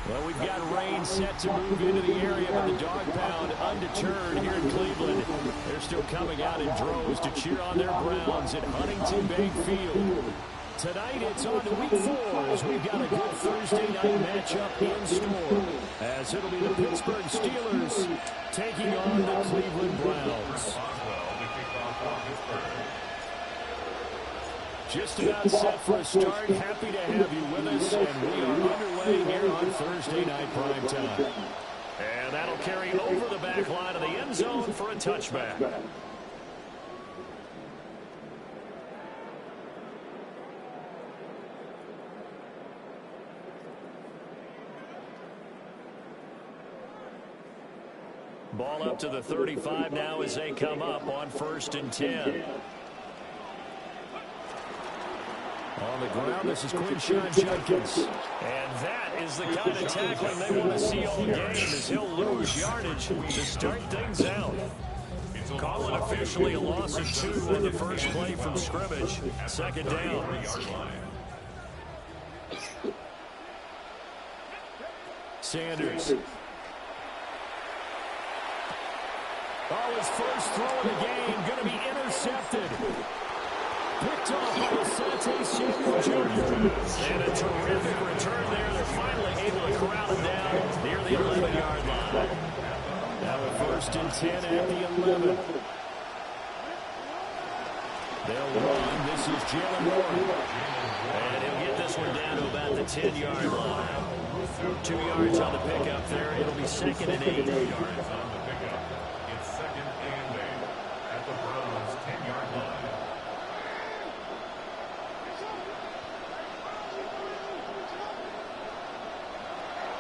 Well, we've got rain set to move into the area, but the dog pound undeterred here in Cleveland. They're still coming out in droves to cheer on their Browns at Huntington Bank Field. Tonight it's on to week 4 as we've got a good Thursday night matchup in store. As it'll be the Pittsburgh Steelers taking on the Cleveland Browns. Just about set for a start. Happy to have you with us, and we are underway here on Thursday night prime time. And that'll carry over the back line of the end zone for a touchback. Ball up to the 35 now as they come up on 1st and 10. On the ground, this is Quinshawn Judkins. And that is the kind of tackling they want to see all game as he'll lose yardage to start things out. Call it officially a loss of 2 on the first play from scrimmage. 2nd down. Sanders. Oh, his first throw of the game going to be intercepted. Picked off by Saintlouis Jr. And a terrific return there. They're finally able to corral him down near the 11-yard line. Now a 1st and 10 at the 11. They'll run. This is Jalen Warren. And he'll get this one down to about the 10-yard line. 2 yards on the pickup there. It'll be 2nd and 8. 2 yards on the pickup. It's 2nd and 8 at the Browns' 10-yard line.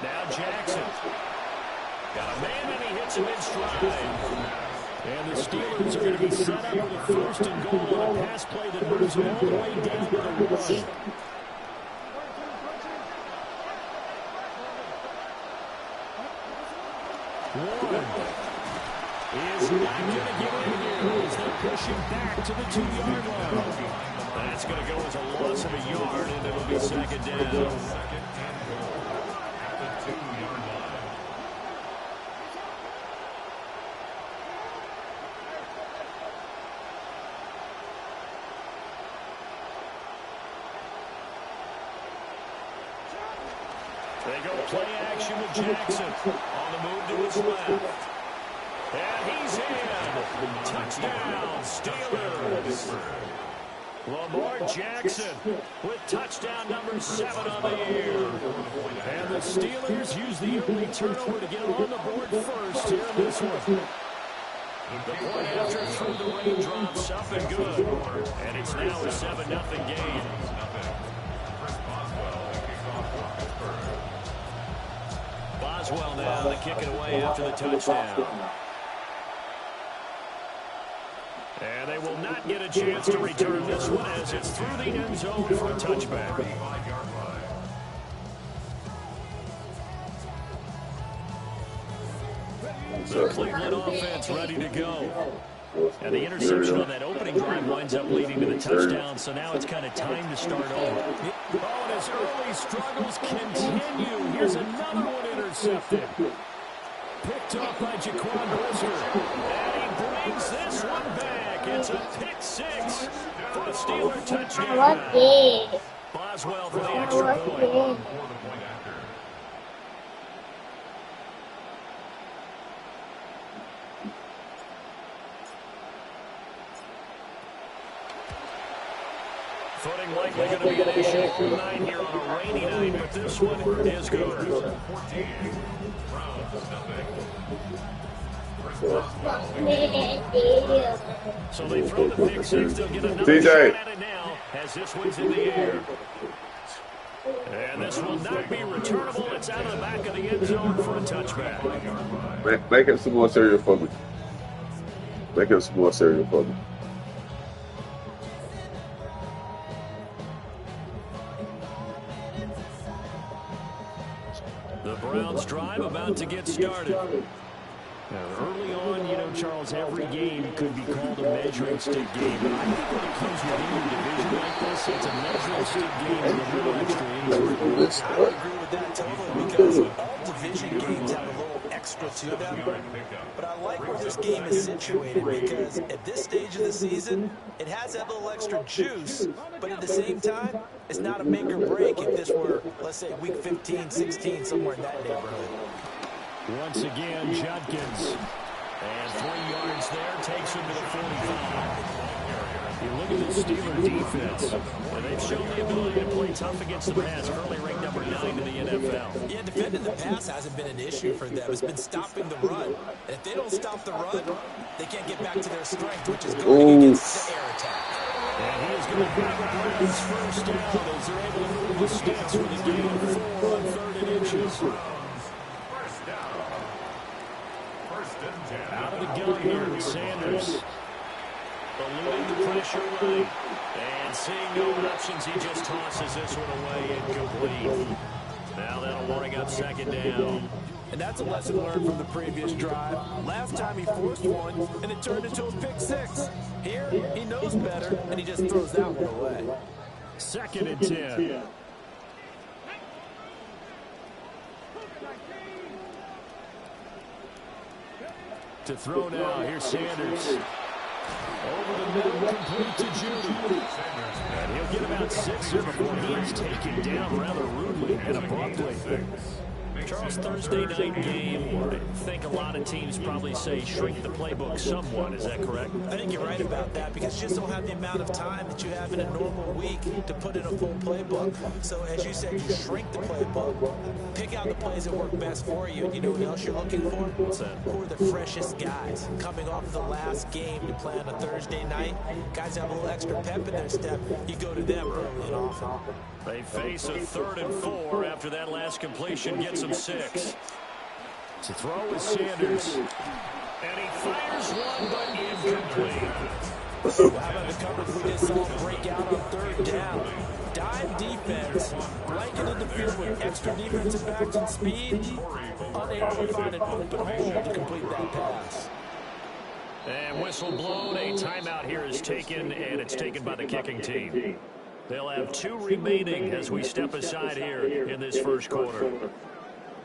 Now Jackson. Got a man and he hits him in stride. And the Steelers are going to be set up with a 1st and goal on a pass play that moves them all the way down to the 1. Warren is not going to get in here as they push him back to the 2-yard line. That's going to go as a loss of a yard, and it'll be 2nd down. They go play action with Jackson on the move to his left. And he's in. Touchdown, Steelers. Lamar Jackson with touchdown number 7 on the year. And the Steelers use the early turnover to get on the board first here in this one. The point after through the raindrops up and good. And it's now a 7-0 game. Boswell now to kick it away after the touchdown. And they will not get a chance to return this one as it's through the end zone for a touchback. The Cleveland offense ready to go. And the interception on that opening drive winds up leading to the touchdown, so now it's kind of time to start over. Oh, and his early struggles continue. Here's another one intercepted. Picked off by Jaquan Brisker. And he brings this one back. It's a pick 6 for a Steeler touchdown. Boswell for the extra point. Footing likely going to be an issue 9 here on a rainy night, but this one is good. So they throw the pick 6. They'll get another shot at it now as this one's in the air. And this will not be returnable. It's out of the back of the end zone for a touchback. Make him some more cereal for me. Make him some more cereal for me. The Browns drive about to get started. Now, early on, you know, Charles, every game could be called a measuring stick game. But I think when it comes within your division like this, it's a measuring stick game with a little extra injury. I would agree with that totally because tackle to them. But I like where this game is situated because at this stage of the season, it has that little extra juice, but at the same time, it's not a make or break if this were, let's say, week 15, 16, somewhere in that neighborhood. Once again, Judkins. And 3 yards there, takes him to the 45. You look at the Steeler defense, and they've shown the ability to play tough against the pass, currently ranked number 9 in the NFL. Yeah, defending the pass hasn't been an issue for them. It's been stopping the run. And if they don't stop the run, they can't get back to their strength, which is going against the air attack. And he is going to bring the Browns first down as they're able to move the sticks with a gain of 4 on 3rd and inches. Out of the gun here, Sanders. Eluding the pressure right. And seeing no options, he just tosses this one away incomplete. Now that'll bring up 2nd down. And that's a lesson learned from the previous drive. Last time he forced one, and it turned into a pick 6. Here, he knows better, and he just throws that one away. 2nd and 10. To throw now, here's Sanders. Over the middle, complete to Judy. And he'll get about 6 here before he is taken down rather rudely and abruptly. Charles, Thursday night game, I think a lot of teams probably say shrink the playbook somewhat. Is that correct? I think you're right about that because you just don't have the amount of time that you have in a normal week to put in a full playbook. So as you said, you shrink the playbook, pick out the plays that work best for you. You know what else you're looking for? What's that? Who are the freshest guys coming off the last game to play on a Thursday night? Guys have a little extra pep in their step. You go to them early and often. They face a 3rd and 4 after that last completion gets them 6. To throw is Sanders. And he fires one, but incomplete. How about the coverage we just saw break out on 3rd down? Dime defense, blanketed the field with extra defensive backs and speed, unable to find an open hole to complete that pass. And whistle blown, a timeout here is taken, and it's taken by the kicking team. They'll have 2 remaining as we step aside here in this first quarter.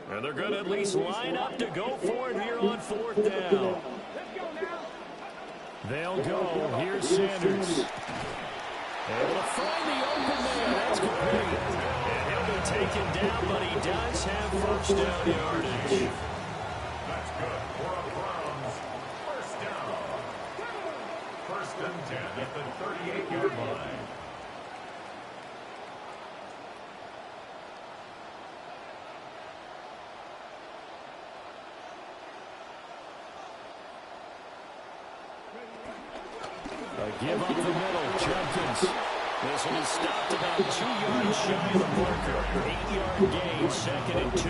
And they're going to at least line up to go for it here on 4th down. They'll go. Here's Sanders. Able to find the open man. That's complete. And he'll be taken down, but he does have first down yardage. That's good for a Browns first down. 1st and 10 at the 38-yard line. Give up the middle, Judkins. This one is stopped about 2 yards shy of the marker. 8-yard gain, 2nd and 2.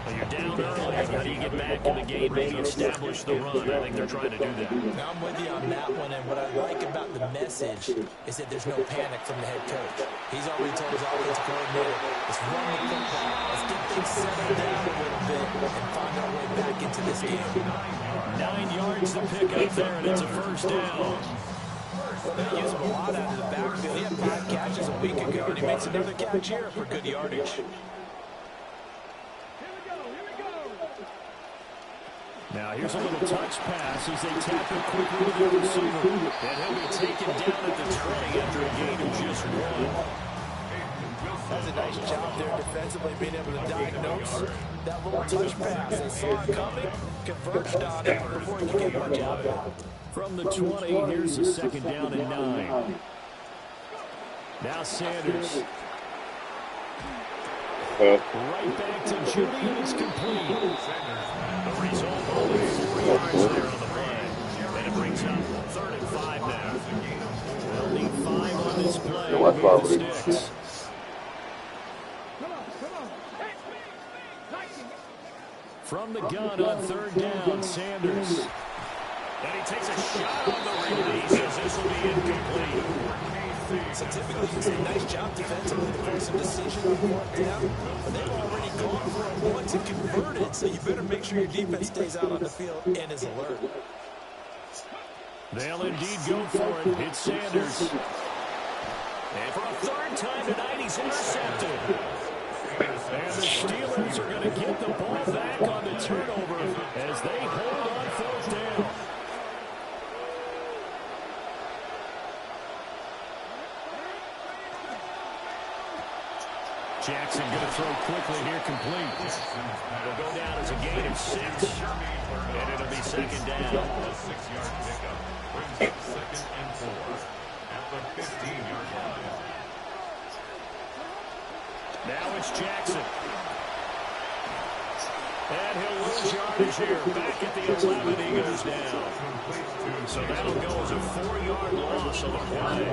Well, you're down early. How do you get back in the game, maybe establish the run? I think they're trying to do that. Now I'm with you on that one, and what I like about the message is that there's no panic from the head coach. He's already told his offensive coordinator, let's run the football, let's get things settled down a little bit, and find our way back into this game. 9 yards to pick up there, and it's a first down. Well, they use him a lot out of the backfield. He had 5 catches a week ago, and he makes another catch here for good yardage. Now here's a little touch pass as they tap it quickly to the receiver. And he'll be taken down at the 20 after a gain of just 1. That's a nice job there defensively, being able to diagnose that little touch pass. They saw it coming, converged on it before he could get much out of it. From the 20, here's the 2nd down and 9. Now Sanders. Right back to Judy, and it's complete. The result, only 4 yards there on the play. And it brings up 3rd and 5 now. They'll need 5 on this play. With the sticks. From the gun on 3rd down, Sanders. And he takes a shot on the release as this will be incomplete. So typically you say nice job defensively to force a decision on 4th down, but they've already gone for it once and converted, so you better make sure your defense stays out on the field and is alert. They'll indeed go for it. It's Sanders. And for a 3rd time tonight, he's intercepted. And the Steelers Steelers are going to get the ball back on the turnover as they hold on fourth down. Jackson going to throw quickly here, complete. It'll go down as a gain of 6, and it'll be second down. A 6-yard pickup brings up 2nd and 4 at the 15-yard line. Now it's Jackson. And he'll lose yardage here. Back at the 11, he goes down. So that'll go as a 4-yard loss on the play.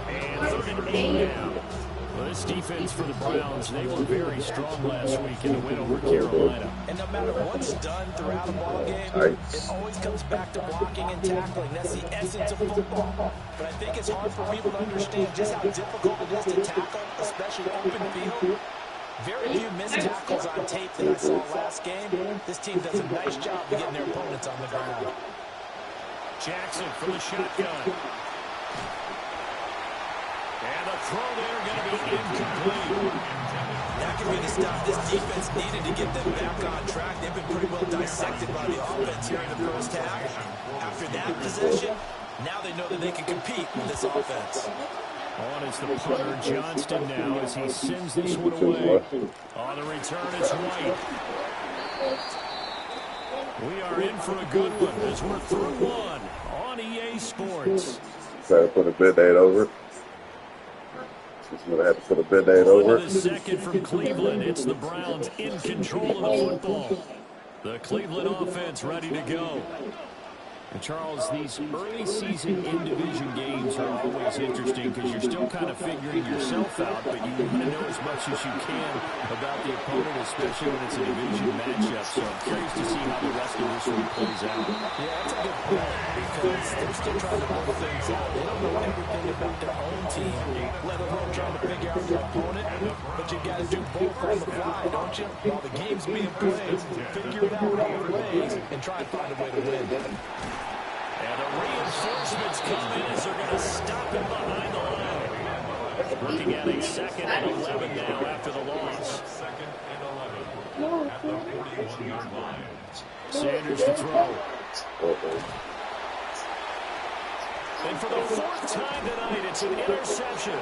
And 3rd and 8 now. Well, this defense for the Browns, they were very strong last week in the win over Carolina. And no matter what's done throughout a ball game, it always comes back to blocking and tackling. That's the essence of football. But I think it's hard for people to understand just how difficult it is to tackle, especially open field. Very few missed tackles on tape that I saw last game. This team does a nice job of getting their opponents on the ground. Jackson from the shotgun. And the throw there going to be incomplete. That could be the stuff this defense needed to get them back on track. They've been pretty well dissected by the offense here in the first half. After that possession, now they know that they can compete with this offense. On is the punter, Johnston now as he sends this one away. On the return, it's White. We are in for a good one as we're through one on EA Sports. Try to put a Band-Aid over. Just going to have to put a Band-Aid over. The second from Cleveland. It's the Browns in control of the football. The Cleveland offense ready to go. And Charles, these early season in-division games are always interesting because you're still kind of figuring yourself out, but you want to know as much as you can about the opponent, especially when it's a division matchup. So I'm curious to see how the rest of this one plays out. Yeah, that's a good point because they're still trying to work things out. They don't know everything about their own team, let alone trying to figure out their opponent. But you got to do both on the fly, don't you? While the game's being played, figure it out both ways and try and find a way to win. And the reinforcements come in as they're going to stop him behind the line. Looking at a 2nd and 11 now after the loss. 2nd and 11 at the 41-yard line. Sanders to throw. And for the 4th time tonight, it's an interception.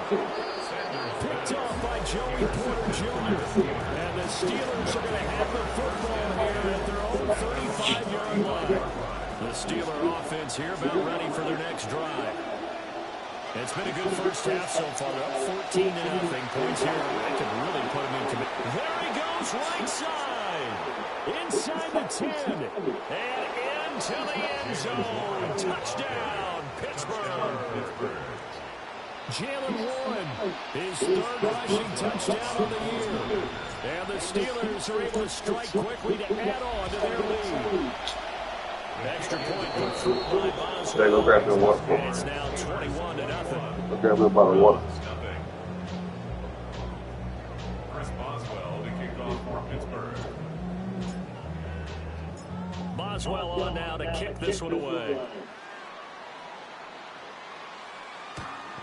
Picked off by Joey Porter Jr. And the Steelers are going to have the football here at their own 35-yard line. The Steeler offense here about ready for their next drive. It's been a good first half so far. They're up 14-0. Points here. That could really put them in command. There he goes, right side. Inside the 10. And into the end zone. Touchdown, Pittsburgh. Jalen Warren, his 3rd rushing touchdown of the year. And the Steelers are able to strike quickly to add on to their lead. Extra point put through by Boswell. They go grab me one. It's now 21-0. Go grab me a bottle of water. Chris Boswell to kick off for Pittsburgh. Boswell on now to kick this one away.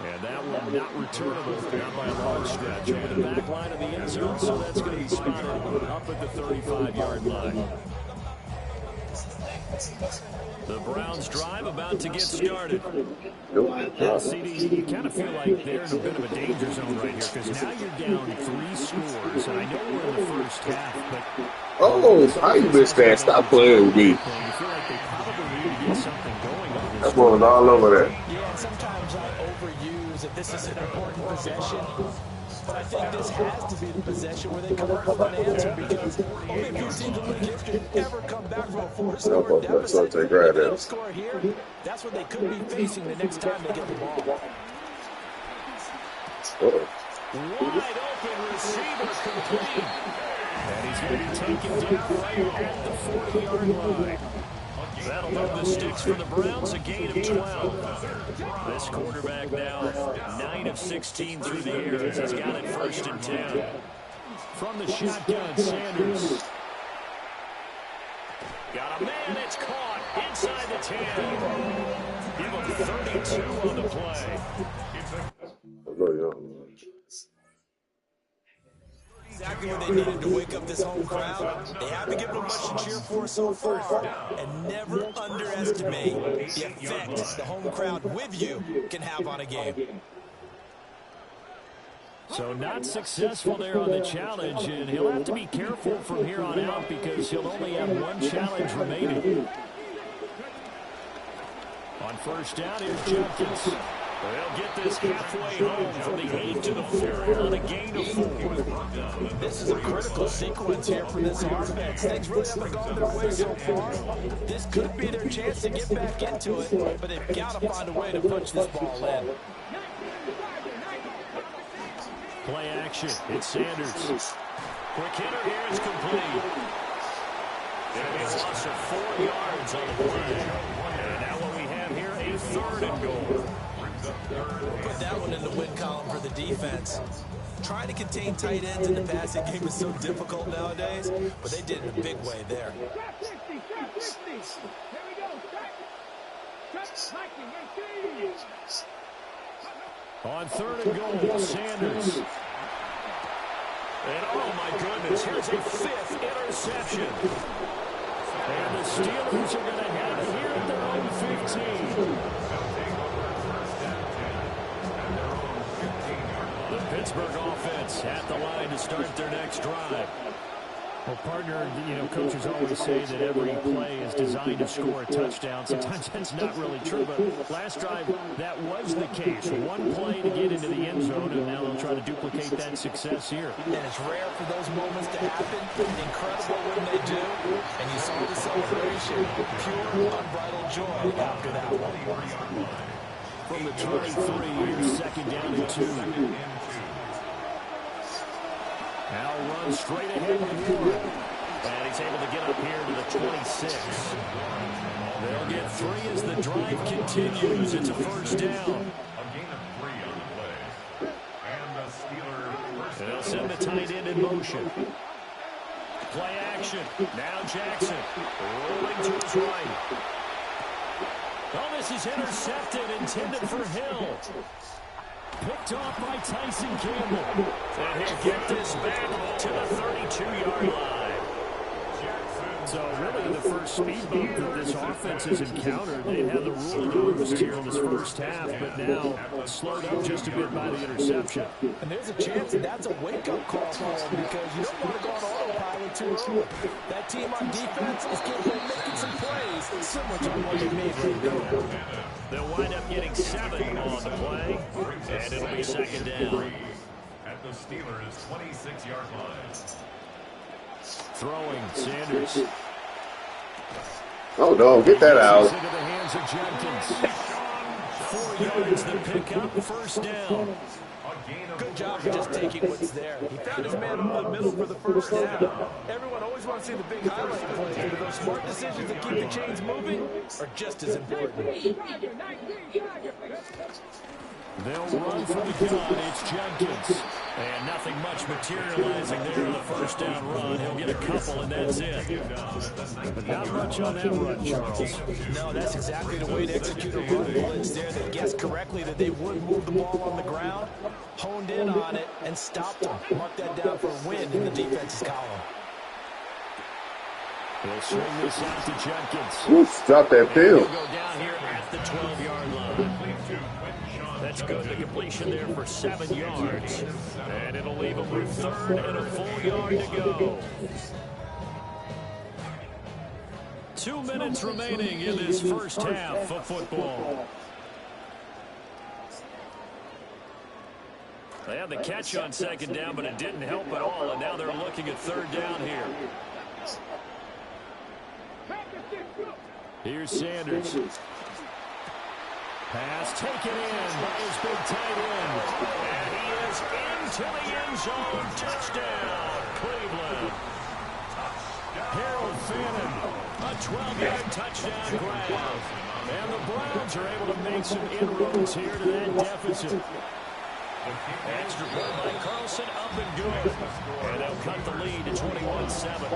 And that one not returnable, not by a long stretch. Over the back line of the end zone, so that's going to be spotted up at the 35-yard line. The Browns drive about to get started. Now, CD, you kind of feel like they're in a bit of a danger zone right here because now you're down 3 scores. And I know we're in the first half, but... Oh, how you missed that? Stop playing with me. You feel like they probably need to get something going on. That boy was all over that. Yeah, and sometimes I overuse that this is an important possession. But I think this has to be the possession where they come up with an answer because only 2 teams in league history ever come back from a 4-score deficit. If they don't score here, that's what they could be facing the next time they get the ball. Wide open receiver complete. And he's going to be taken down right at the 40-yard line. That'll move the sticks for the Browns, a gain of 12. This quarterback now 9 of 16 through the air as he's got it 1st and 10. From the shotgun, Sanders. Got a man, it's caught inside the 10. Give him 32 on the play. exactly what they needed to wake up this home crowd. They haven't given them much to cheer for so far, and never underestimate the effect the home crowd with you can have on a game. So not successful there on the challenge, and he'll have to be careful from here on out because he'll only have one challenge remaining. On first down, here's Jenkins. They'll get this halfway home from the 8 to the 4 on a gain of 4. This is a critical sequence here for this offense. Things really haven't gone their way so far. This could be their chance to get back into it, but they've got to find a way to punch this ball in. Play action. It's Sanders. Quick hitter here. It's complete. It'll be a loss of 4 yards on the play. And now what we have here, a 3rd and goal. Put that one in the win column for the defense. Trying to contain tight ends in the passing game is so difficult nowadays, but they did it in a big way there. On 3rd and goal, Sanders. And oh my goodness, here's a 5th interception. And the Steelers are going to have it here at their own 15. The Pittsburgh offense at the line to start their next drive. Well, partner, coaches always say that every play is designed to score a touchdown. Sometimes that's not really true, but last drive, that was the case. One play to get into the end zone, and now they'll try to duplicate that success here. And it's rare for those moments to happen. Incredible when they do. And you saw the celebration. Pure, unbridled joy after that one. From the 23, 2nd down and 2. Now runs straight ahead with 1. And he's able to get up here to the 26. They'll get 3 as the drive continues. It's a 1st down. A gain of 3 on the play. And the Steelers. They'll send the tight end in motion. Play action. Now Jackson rolling to his right. Oh, this is intercepted, intended for Hill. Picked off by Tyson Campbell. And he'll get this back to the 32-yard line. So really the first speed bump that this offense has encountered. They had the rule of the roost here in this first half, but now slowed up just a bit by the interception. And there's a chance that that's a wake-up call for them because you don't want to go on autopilot too early. That team on defense is capable of making some plays similar to what they made right there. They'll wind up getting 7 on the play, and it'll be 2nd down. At the Steelers' 26-yard line. Throwing, Sanders. Oh, no, get that out. Into the hands of Jenkins. 4 yards the pickup, 1st down. Good job of just taking what's there. He found his man over the middle for the 1st down. Everyone always wants to see the big highlight plays, but those smart decisions that keep the chains moving are just as important. They'll run from the gun. It's Jenkins. And nothing much materializing there in the 1st down run. He'll get a couple, and that's it. But not much on that run, Charles. No, that's exactly the way to execute a run blitz there. They guessed correctly that they would move the ball on the ground, honed in on it, and stopped them. Mark that down for a win in the defense's column. They'll swing this out to Jenkins. Oof, drop that field. He'll go down here at the 12-yard line. That's good. The completion there for 7 yards. And it'll leave him with 3rd and a full yard to go. 2 minutes remaining in this first half of football. They had the catch on 2nd down, but it didn't help at all. And now they're looking at 3rd down here. Here's Sanders. Pass taken in by his big tight end. And he is into the end zone. Touchdown, Cleveland. Harold Fannin, a 12-yard touchdown grab. And the Browns are able to make some inroads here to that deficit. Extra point by Carlson, up and good. And they'll cut the lead to 21-7.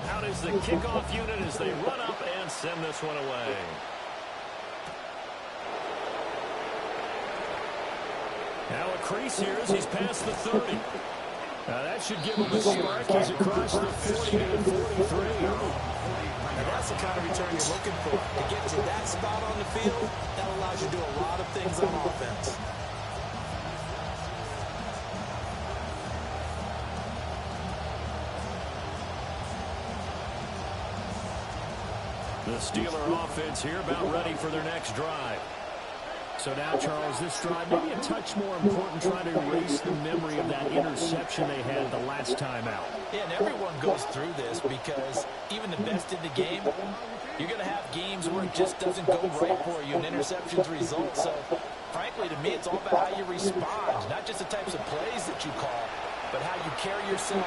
Out is the kickoff unit as they run up and send this one away. Now a crease here as he's past the 30. Now that should give him a spark. He's across the 40 to the 43. And that's the kind of return you're looking for. To get to that spot on the field, that allows you to do a lot of things on offense. The Steeler offense here about ready for their next drive. So now, Charles, this drive maybe a touch more important, trying to erase the memory of that interception they had the last time out. Yeah, and everyone goes through this because even the best in the game, you're going to have games where it just doesn't go right for you, and interceptions result. So, frankly, to me, it's all about how you respond, not just the types of plays that you call, but how you carry yourself,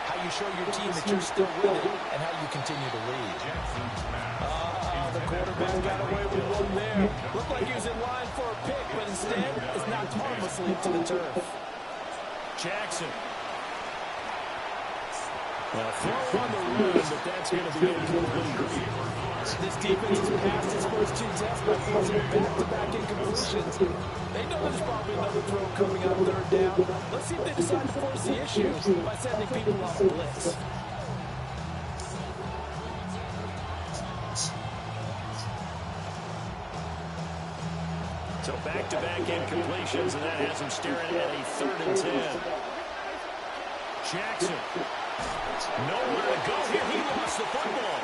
how you show your team that you're still with it, and how you continue to lead. The quarterback got away with one there. Looked like he was in line for a pick, but instead is knocked harmlessly to the turf. Jackson. Well, throw on the run, but that's going to be incomplete. This defense has passed its first two tests by forcing back-to-back incompletions. They know there's probably another throw coming on third down. Let's see if they decide to force the issue by sending people off blitz. So back-to-back incompletions, and that has him staring at a 3rd and 10. Jackson. Nowhere to go here. He lost the football.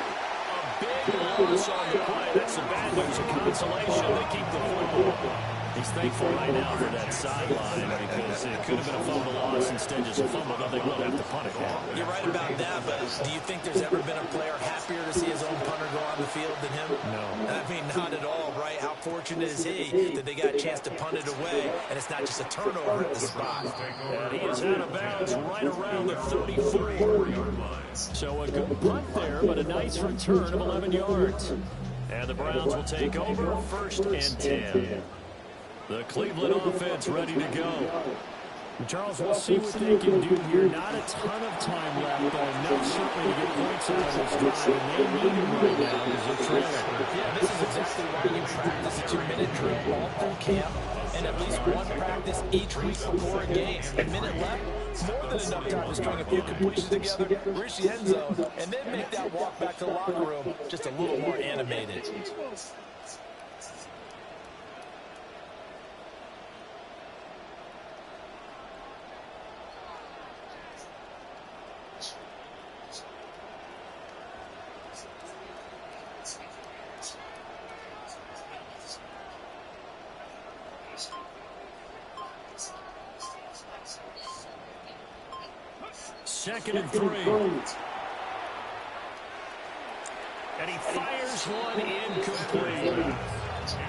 A big loss on the play. That's the bad news. A consolation. They keep the football. He's thankful right now for that sideline because it could have been a fumble loss. Instead, just a fumble, though they will have to punt it now. You're right about that, but do you think there's ever been a player happier to see his own punter go on the field than him? No. I mean, not at all, right? How fortunate is he that they got a chance to punt it away, and it's not just a turnover at the spot. And he is out of bounds right around the 34-yard line. So a good punt there, but a nice return of 11 yards. And the Browns will take over 1st and 10. The Cleveland offense ready to go. Charles, we'll see what they can do here. Not a ton of time left, but enough certainly to get points out of this drive. And they need it right now because they're trailing. Yeah, this is exactly why you practice a 2-minute drill all through camp and at least one practice each week before a game. A minute left, more than enough time to string a few completions together, reach the end zone, and then make that walk back to the locker room just a little more animated. Second and 3. And he fires one incomplete.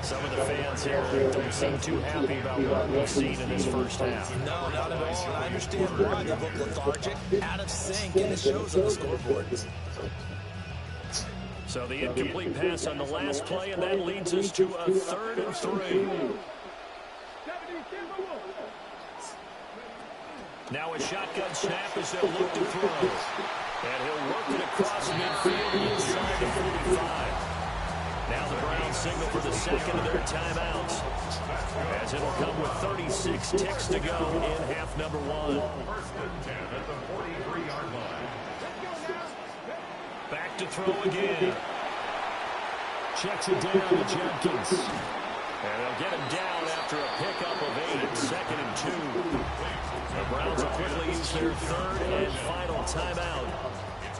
Some of the fans here don't seem too happy about what we've seen in this first half. No, not at all. And I understand why. They look lethargic, out of sync, and it shows on the scoreboard. So the incomplete pass on the last play, and that leads us to a 3rd and 3. Now a shotgun snap as they'll look to throw. And he'll work it across midfield inside the 45. Now the Browns signal for the second of their timeouts, as it'll come with 36 ticks to go in half number 1. 1st and 10 at the 43-yard line. Back to throw again. Checks it down to Jenkins. And they'll get him down after a pickup of 8. 2nd and 2. The Browns will quickly use their 3rd and final timeout.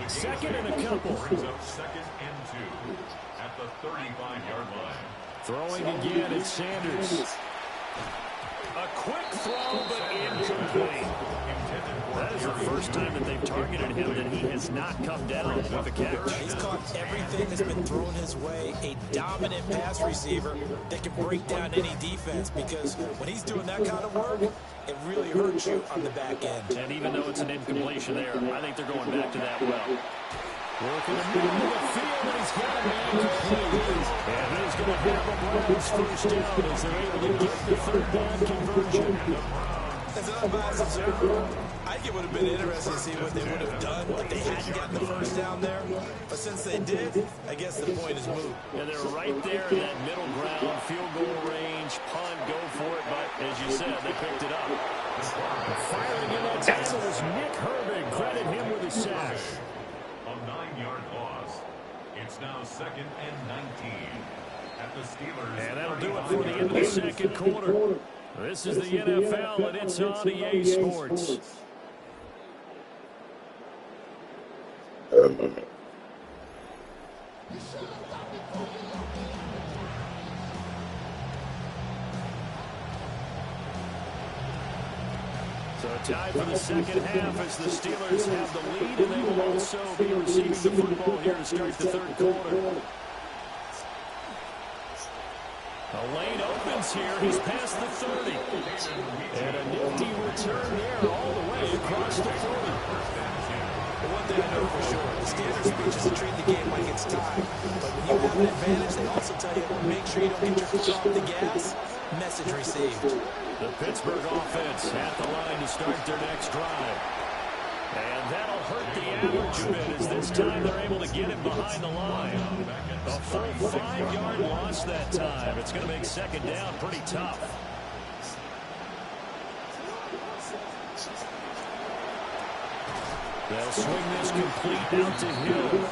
2nd and a couple. Brings up 2nd and 2 at the 35-yard line. Throwing again, it's Sanders. A quick throw, but incomplete. That is the first time that they've targeted him that he has not come down with a catch. He's caught everything that's been thrown his way. A dominant pass receiver that can break down any defense, because when he's doing that kind of work, it really hurts you on the back end. And even though it's an incompletion there, I think they're going back to that well. Working the middle of the field, and he's got a man complete. And he's going to have the Browns first down as they're able to get the 3rd down conversion. The Browns As an unbiased observer, I think it would have been interesting to see what they would have done if they hadn't gotten the first down there. But since they did, I guess the point is moot. And they're right there in that middle ground, field goal range, punt, go for it. But as you said, they picked it up. Firing in that time was Nick Herbig. Credit him with a sack. A 9-yard loss. It's now 2nd and 19 at the Steelers. And that'll do it for the end of the second quarter. This is the NFL, and it's on EA Sports. So tied for the second half as the Steelers have the lead, and they will also be receiving the football here to start the third quarter. A lane opens here. He's past the 30. And a nifty return there all the way across the 40. But one thing I know for sure, the standard speech is to treat the game like it's tied. But when you have an advantage, they also tell you, make sure you don't get your foot off the gas. Message received. The Pittsburgh offense at the line to start their next drive. And that'll hurt the average a bit as this time they're able to get him behind the line. A full 5-yard loss that time. It's going to make second down pretty tough. They'll swing this complete out to Hill.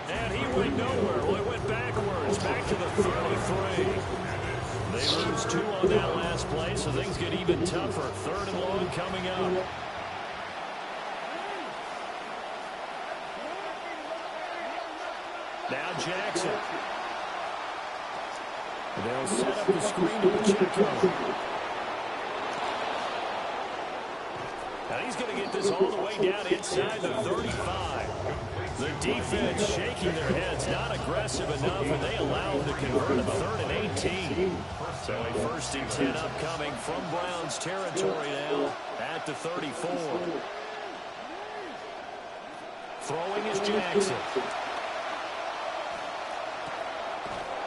And he went nowhere. Well, he went backwards, back to the 33. They lose 2 on that last play, so things get even tougher. 3rd and long coming up. Now Jackson. They'll set up the screen to Pacheco. Now he's going to get this all the way down inside the 35. The defense shaking their heads, not aggressive enough, and they allow him to convert a 3rd and 18. So a 1st and 10 upcoming from Browns territory now at the 34. Throwing is Jackson.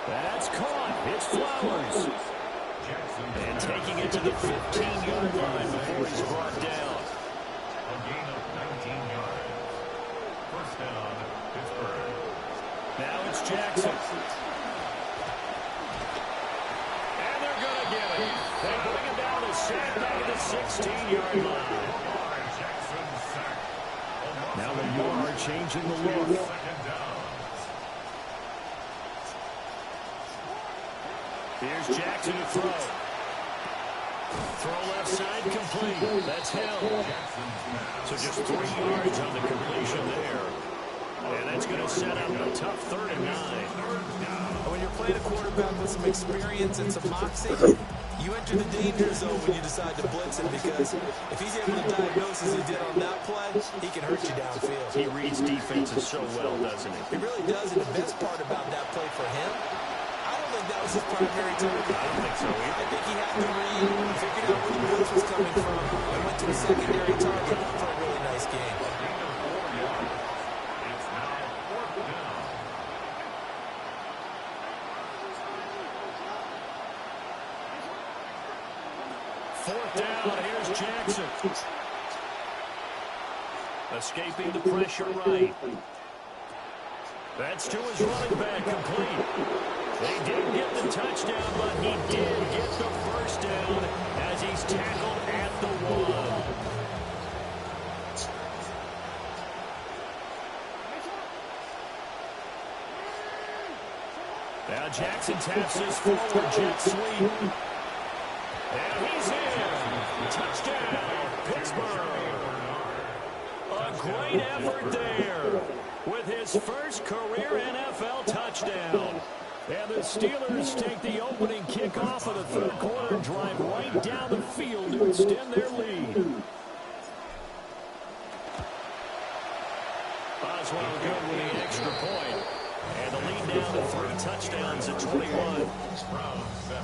That's caught. It's Flowers. And taking it to the 15-yard line before he's brought down. A gain of 19 yards. 1st down, Pittsburgh. Now it's Jackson. And they're going to get him. They bring him down to sack back at the 16-yard line. Now the yard changing the look. Here's Jackson to throw. Throw left side complete. That's Hill. So just 3 yards on the completion there. And that's going to set up a tough 3rd and 9. When you're playing a quarterback with some experience and some moxie, you enter the danger zone when you decide to blitz him, because if he's able to diagnose as he did on that play, he can hurt you downfield. He reads defenses so well, doesn't he? He really does, and the best part about that play for him, I don't think that was his primary target. I don't think so either. I think he had the read, figured out where the blitz was coming from, and went to a secondary target for a really nice game. Fourth down, here's Jackson. Escaping the pressure right. That's to his running back, complete. They didn't get the touchdown, but he did get the first down as he's tackled at the 1. Now Jackson taps this forward jet sweep. And he's in. Touchdown, Pittsburgh. A great effort there with his first career NFL touchdown. And the Steelers take the opening kickoff of the 3rd quarter and drive right down the field to extend their lead. Boswell good with the extra point. And the lead down to 3 touchdowns at 21. Round 7.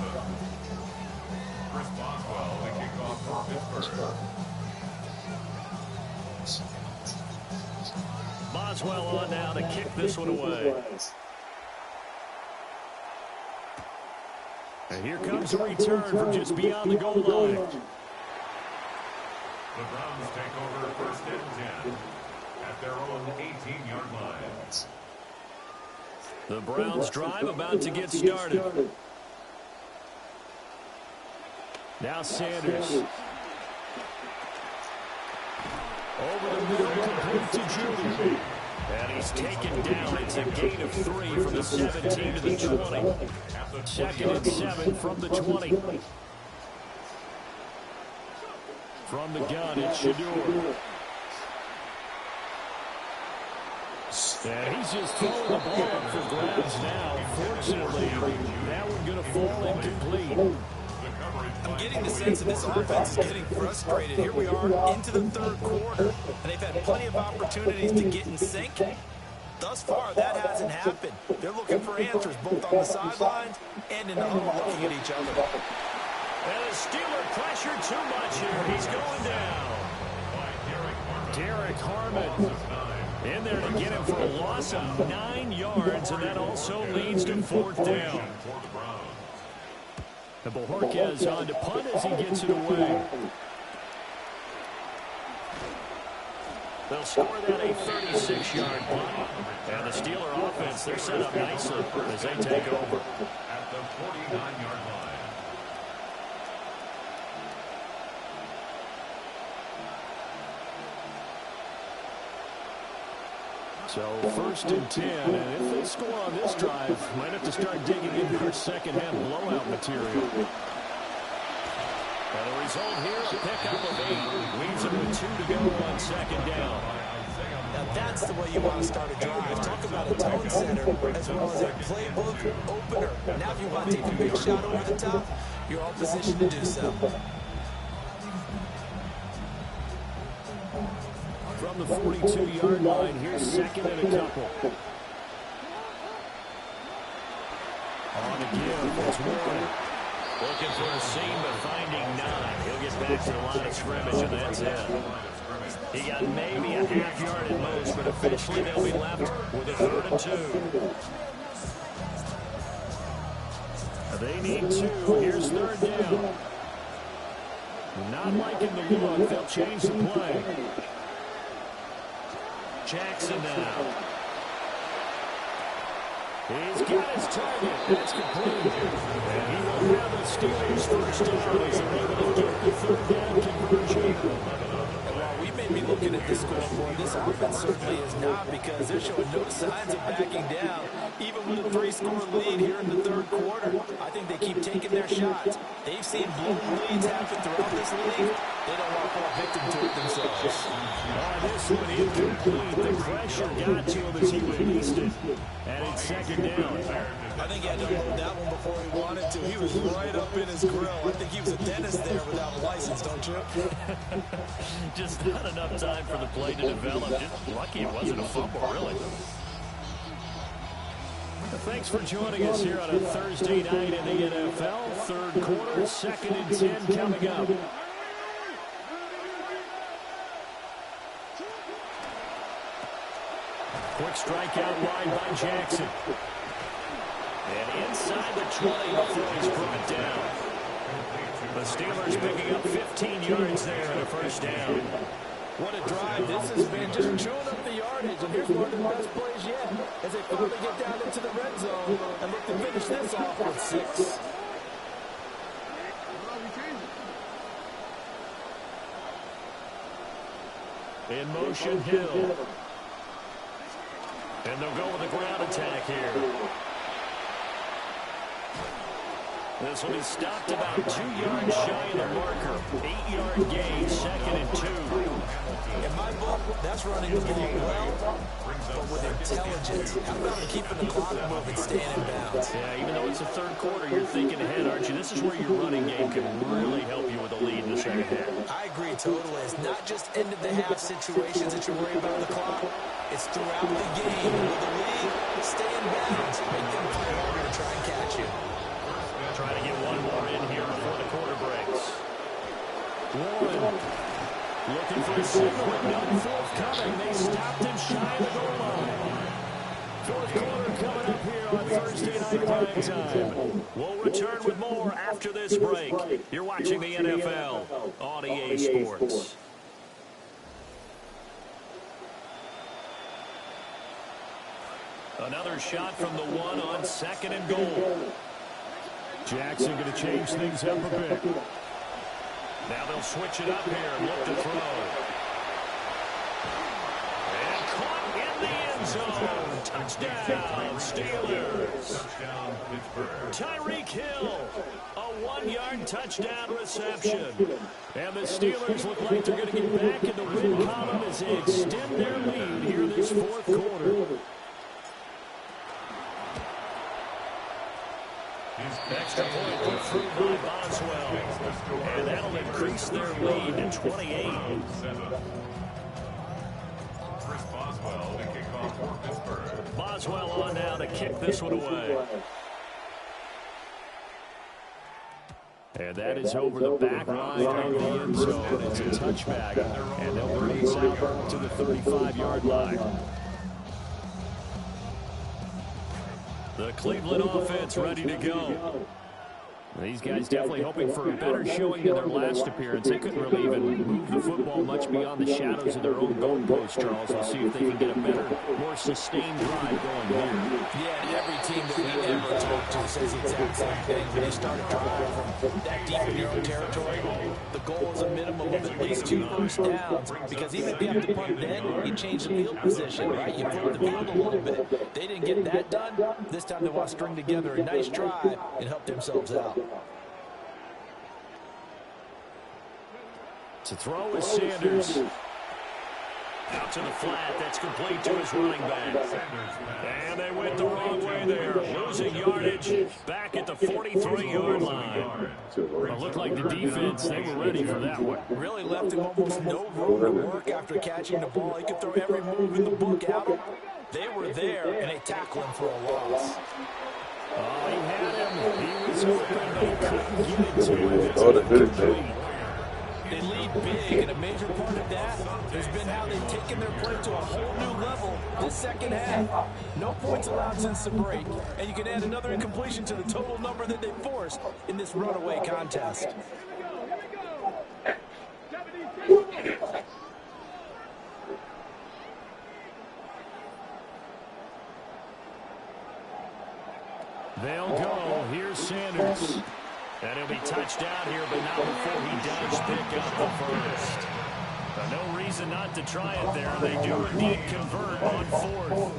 Chris Boswell, the kickoff for Pittsburgh. Boswell on now to kick this one away. And here comes a return from just beyond the goal line. The Browns take over first and 10 at their own 18-yard line. The Browns drive about to get started. Now Sanders. Over the middle, complete to Judy. And he's taken down. It's a gain of 3 from the 17 to the 20. Second and 7 from the 20. From the gun, it's Shador. And he's just throwing the ball up for grabs now. Fortunately, that one going to fall incomplete. I'm getting the sense that this offense is getting frustrated. Here we are into the third quarter, and they've had plenty of opportunities to get in sync. Thus far, that hasn't happened. They're looking for answers both on the sidelines and in the huddle looking at each other. And the Steeler pressure too much here. He's going down. Derek Harmon in there to get him for a loss of 9 yards, and that also leads to 4th down. And Bojorquez on to punt as he gets it away. They'll score that a 36-yard punt. And the Steeler offense, they're set up nicely as they take over. At the 49-yard line. So 1st and 10, and if they score on this drive, might have to start digging into their second-half blowout material. And the result here, a pickup of 8. Leaves them with 2 to go on 2nd down. Now that's the way you want to start a drive. Talk about a tone setter as well as a playbook opener. Now if you want to take a big shot over the top, you're all positioned to do so. From the 42-yard line, here's 2nd and a couple. On the give, it's Warren. Looking for a seam, but finding none. He'll get back to the line of scrimmage, and that's it. He got maybe a half yard at most, but officially they'll be left with a 3rd and 2. They need 2. Here's 3rd down. Not liking the look. They'll change the play. Jackson now. He's got his target. That's complete. And he will have the Steelers' first down as they're able to get the 3rd down conversion. And while we may be looking at the scoreboard, this offense certainly is not, because they're showing no signs of backing down, even with a 3-score lead here in the 3rd quarter. I think they keep taking their shots. They've seen blown leads happen throughout this league. They don't want to fall victim to it themselves. This one incomplete. The pressure got to him as he released it. And it's 2nd down. I think he had to unload that one before he wanted to. He was right up in his grill. I think he was a dentist there without a license, don't you? Just not enough time for the play to develop. Just lucky it wasn't a fumble, really. Thanks for joining us here on a Thursday night in the NFL. 3rd quarter, 2nd and 10 coming up. Quick strike out wide by Jackson. And inside the 20 before he's brought down. The Steelers picking up 15 yards there and a 1st down. What a drive this has been, just chewing up the yardage. And here's one of the best plays yet as they finally get down into the red zone and look to finish this off with 6. In motion, Hill. And they'll go with a ground attack here. This will be stopped about 2 yards shy of the marker. 8-yard gain, 2nd and 2. In my book, that's running the ball well, but with intelligence. How about keeping the clock moving, staying in bounds? Yeah, even though it's the 3rd quarter, you're thinking ahead, aren't you? This is where your running game can really help you with a lead in the 2nd half. I agree totally. It's not just end-of-the-half situations that you're worried about the clock. It's throughout the game. And with the lead, stay in bounds. Make them play harder to try and catch you. Try to get one more in here before the quarter breaks. Warren looking for a single, but none forthcoming. They stopped him shy of the goal line. 4th quarter coming up here on Thursday Night Prime Time. We'll return with more after this break. You're watching the NFL on EA Sports. Another shot from the one on 2nd and goal. Jackson going to change things up a bit. Now they'll switch it up here and look to throw. And caught in the end zone. Touchdown, Steelers. Touchdown, Pittsburgh. Tyreek Hill, a 1-yard touchdown reception. And the Steelers look like they're going to get back in the win column as they extend their lead here this 4th quarter. Extra point put through by Boswell. And that'll increase their lead to 28. Chris Boswell to kick off for Pittsburgh. Boswell on now to kick this one away. And that is over the back line of the end zone. It's a touchback. And they'll bring this out to the 35-yard line. The Cleveland offense ready to go. These guys definitely hoping for a better showing in their last appearance. They couldn't really even move the football much beyond the shadows of their own goalpost, Charles. We'll see if they can get a better, more sustained drive going here. Yeah, and every team that we ever talk to says the exact same thing. When they start a drive from that deep in your own territory, the goal is a minimum of at least 2 first downs. Because even if you have to punt then, you change the field position, right? You flip the field a little bit. They didn't get that done. This time they want to string together a nice drive and help themselves out. To throw is Sanders. Out to the flat. That's complete to his running back. And they went the wrong way there. Losing yardage back at the 43-yard line. It looked like the defense, they were ready for that one. Really left him almost no room to work after catching the ball. He could throw every move in the book at him. They were there, and they tackled him for a loss. Oh, he had him. He was open, but he couldn't get it to him. They lead big, and a major part of that has been how they've taken their play to a whole new level this second half. No points allowed since the break, and you can add another incompletion to the total number that they forced in this runaway contest. They'll go. Here's Sanders. And he'll be touched down here, but not before he does pick up the first. No reason not to try it there. They do indeed convert on 4th.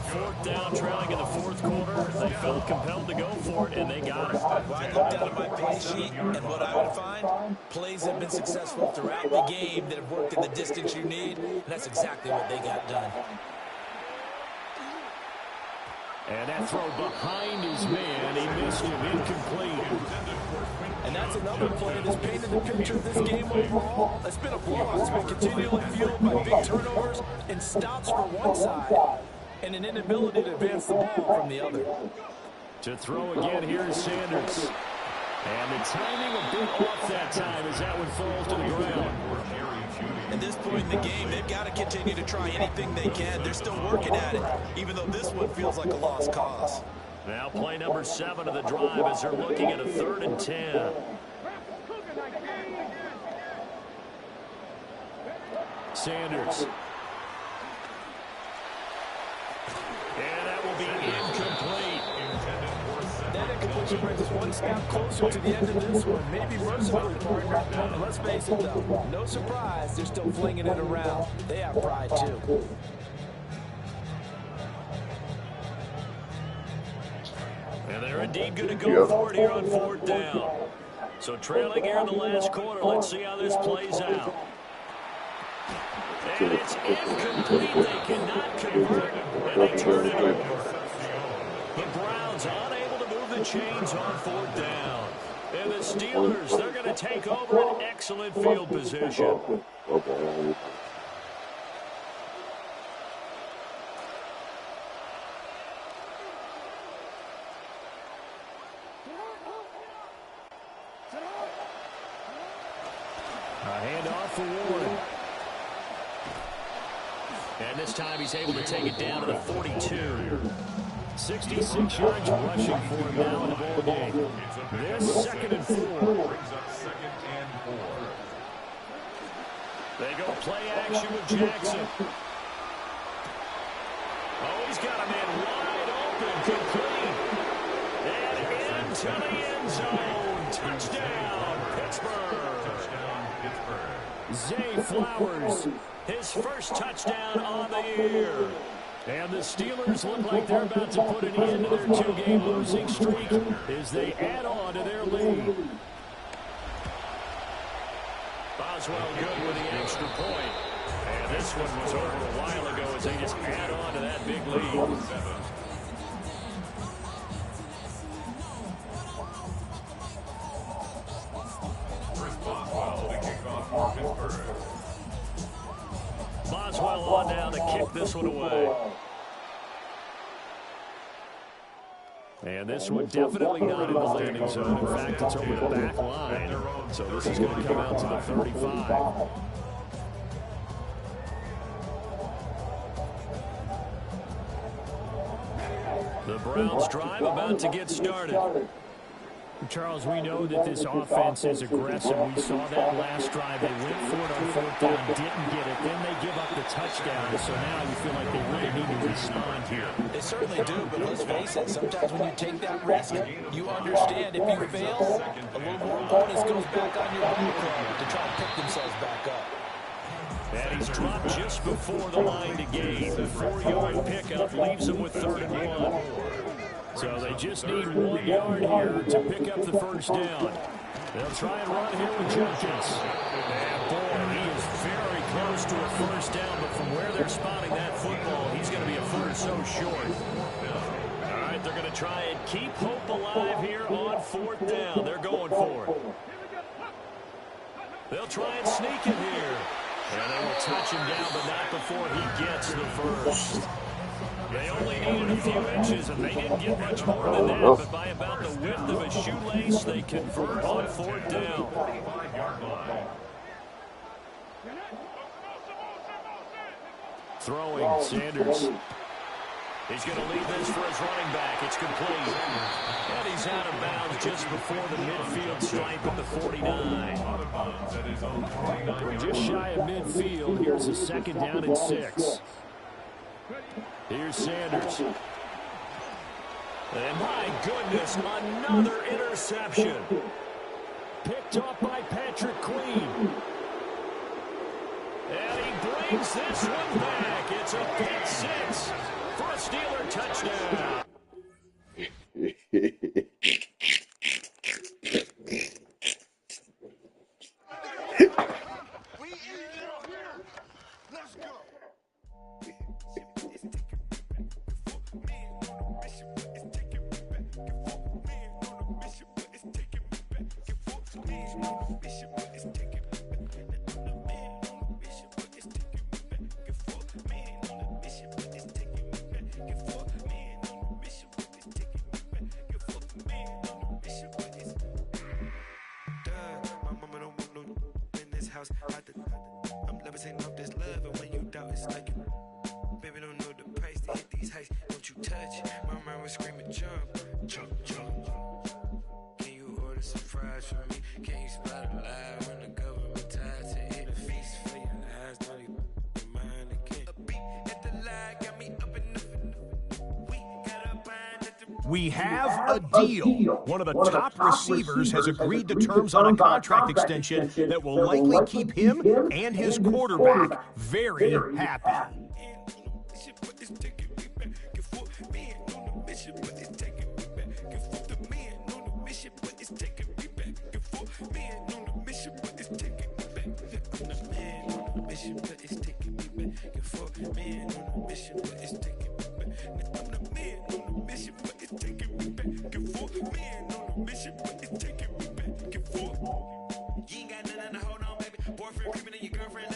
4th down, trailing in the 4th quarter. They felt compelled to go for it, and they got it. Well, I looked down at my play sheet, and what I would find, plays have been successful throughout the game that have worked in the distance you need, and that's exactly what they got done. And that throw behind his man, he missed him, incomplete. And that's another play that's painted the picture of this game overall. It's been a blowout. It's been continually fueled by big turnovers and stops for one side and an inability to advance the ball from the other. To throw again, here's Sanders. And the timing a bit off that time as that one falls to the ground. At this point in the game, they've got to continue to try anything they can. They're still working at it, even though this one feels like a lost cause. Now play number 7 of the drive as they're looking at a 3rd and 10. Sanders. And that will be incomplete. That incompletion brings us one step closer to the end of this one. Maybe mercifully, partner. Let's face it, though. No surprise, they're still flinging it around. They have pride, too. And they're indeed going to go for it here on 4th down. So trailing here in the last quarter. Let's see how this plays out. And it's incomplete. They cannot convert, and they turn it over. The Browns unable to move the chains on 4th down. And the Steelers, they're going to take over an excellent field position. A handoff for Warren. And this time he's able to take it down to the 42. 66 yards rushing for him now in the ball game. This 2nd and 4. They go play action with Jackson. Oh, he's got a man wide open, complete. And into the end zone. Touchdown, Pittsburgh. Touchdown, Pittsburgh. Zay Flowers, his first touchdown on the year. And the Steelers look like they're about to put an end to their two-game losing streak as they add on to their lead. Boswell good with the extra point. And this one was over a while ago as they just add on to that big lead. Boswell, the kickoff for Pittsburgh. Boswell on down to kick this one away. And this one definitely not in the landing zone. In fact, it's over the back line. So this is going to come out to the 35. The Browns drive about to get started. Charles, we know that this offense is aggressive. We saw that last drive. They went for it on fourth down, didn't get it. Then they give up the touchdown. So now you feel like they really need to respond here. They certainly do, but let's face it, sometimes when you take that risk, you understand if you fail, a little more bonus goes back on your ball club to try and pick themselves back up. And he's dropped just before the line to gain. The 4-yard pickup leaves him with 3rd and 1. So they just need 1 yard here to pick up the first down. They'll try and run here with Jenkins. And boy, he is very close to a first down, but from where they're spotting that football, he's going to be a foot or so short. All right, they're going to try and keep hope alive here on 4th down. They're going for it. They'll try and sneak it here. And they will touch him down, but not before he gets the first. They only needed a few inches, and they didn't get much more than that. But by about the width of a shoelace, they convert on 4th down. Throwing, Sanders. He's going to leave this for his running back. It's complete. And he's out of bounds just before the midfield stripe at the 49. Just shy of midfield. Here's a 2nd down and 6. Here's Sanders. And my goodness, another interception. Picked up by Patrick Queen. And he brings this one back. It's a pick 6 for a Steeler touchdown. I'm levitating off this love, and when you doubt, it's like you. Baby, don't know the price to hit these heights. Don't you touch? My mind was screaming, jump, jump, jump. Can you order some fries for me? Can you spot a lie when the government ties to hit a feast for your eyes? Don't you mind again? A beat at the lie got me up in the. We got a bind at the. We have a deal. One of the top receivers has agreed to terms on a contract extension that will likely keep him and his quarterback very happy. You ain't got nothing to hold on, baby. Boyfriend creeping in your girlfriend.